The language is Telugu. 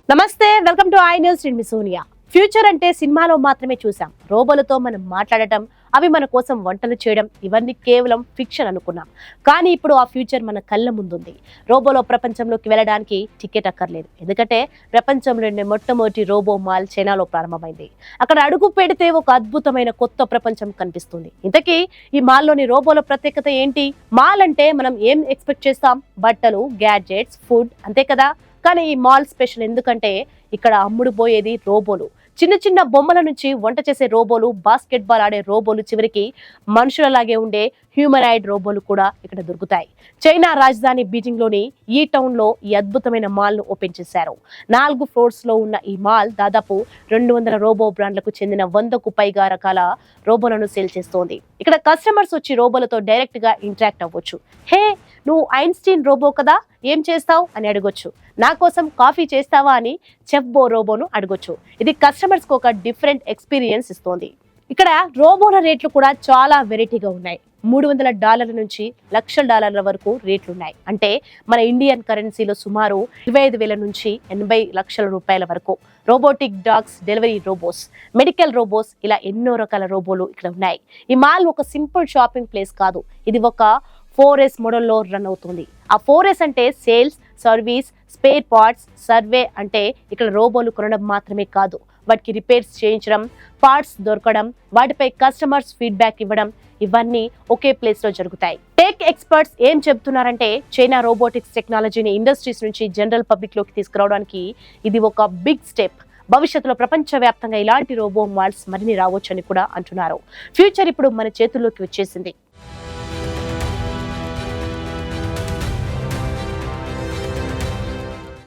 నమస్తే, వెల్కమ్ టు ఐ న్యూస్. నేను మీ సోనియా. ఫ్యూచర్ అంటే సినిమాలో మాత్రమే చూసాం. రోబోలతో మనం మాట్లాడటం, అవి మన కోసం వంటలు చేయడం, ఇవన్నీ కేవలం ఫిక్షన్ అనుకున్నాం. కానీ ఇప్పుడు ఆ ఫ్యూచర్ మన కళ్ళ ముందుంది. రోబోలో ప్రపంచంలోకి వెళ్ళడానికి టికెట్ అక్కర్లేదు. ఎందుకంటే ప్రపంచంలోని మొట్టమొదటి రోబో మాల్ చైనాలో ప్రారంభమైంది. అక్కడ అడుగు పెడితే ఒక అద్భుతమైన కొత్త ప్రపంచం కనిపిస్తుంది. ఇంతకీ ఈ మాల్లోని రోబోల ప్రత్యేకత ఏంటి? మాల్ అంటే మనం ఏం ఎక్స్పెక్ట్ చేస్తాం? బట్టలు, గ్యాడ్జెట్స్, ఫుడ్, అంతే కదా. కానీ ఈ మాల్ స్పెషల్ ఎందుకంటే ఇక్కడ అమ్ముడు పోయేది రోబోలు. చిన్న చిన్న బొమ్మల నుంచి వంట చేసే రోబోలు, బాస్కెట్ బాల్ ఆడే రోబోలు, చివరికి మనుషులలాగే ఉండే హ్యూమనాయిడ్ రోబోలు కూడా ఇక్కడ దొరుకుతాయి. చైనా రాజధాని బీజింగ్ లోని ఈ టౌన్ లో ఈ అద్భుతమైన మాల్ ను ఓపెన్ చేశారు. 4 ఫ్లోర్స్ లో ఉన్న ఈ మాల్ దాదాపు 200 రోబో బ్రాండ్లకు చెందిన 100కు పైగా రకాల రోబోలను సేల్ చేస్తోంది. ఇక్కడ కస్టమర్స్ వచ్చి రోబోలతో డైరెక్ట్ గా ఇంటరాక్ట్ అవ్వచ్చు. హే, నువ్వు ఐన్స్టీన్ రోబో కదా, ఏం చేస్తావు అని అడగొచ్చు. నా కోసం కాఫీ చేస్తావా అని చెఫ్ బో రోబోను అడగొచ్చు. ఇది కస్టమర్స్ కు ఒక డిఫరెంట్ ఎక్స్పీరియన్స్ ఇస్తోంది. ఇక్కడ రోబోల రేట్లు కూడా చాలా వెరైటీగా ఉన్నాయి. $300 నుంచి $1,00,000 వరకు రేట్లున్నాయి. అంటే మన ఇండియన్ కరెన్సీలో సుమారు 25,000 నుంచి 80 లక్షల రూపాయల వరకు. Robotic dogs, delivery robots, medical robots, ఇలా ఎన్నో రకాల రోబోలు ఇక్కడ ఉన్నాయి. ఈ మాల్ ఒక సింపుల్ షాపింగ్ ప్లేస్ కాదు, ఇది ఒక 4S మోడల్లో రన్ అవుతుంది. ఆ 4S అంటే sales, service, spare parts, survey. అంటే ఇక్కడ రోబోలు కొనడం మాత్రమే కాదు, వాటికి రిపేర్స్ చేయించడం, పార్ట్స్ దొరకడం, వాటిపై కస్టమర్స్ ఫీడ్బ్యాక్ ఇవ్వడం, ఇవన్నీ ఒకే ప్లేస్ లో జరుగుతాయి. టెక్ ఎక్స్పర్ట్స్ ఏం చెబుతున్నారంటే చైనా రోబోటిక్స్ టెక్నాలజీని ఇండస్ట్రీస్ నుంచి జనరల్ పబ్లిక్ లోకి తీసుకురావడానికి ఇది ఒక బిగ్ స్టెప్. భవిష్యత్తులో ప్రపంచవ్యాప్తంగా ఇలాంటి రోబో మాల్స్ మరిన్ని రావచ్చని కూడా అంటున్నారు. ఫ్యూచర్ ఇప్పుడు మన చేతుల్లోకి వచ్చేసింది.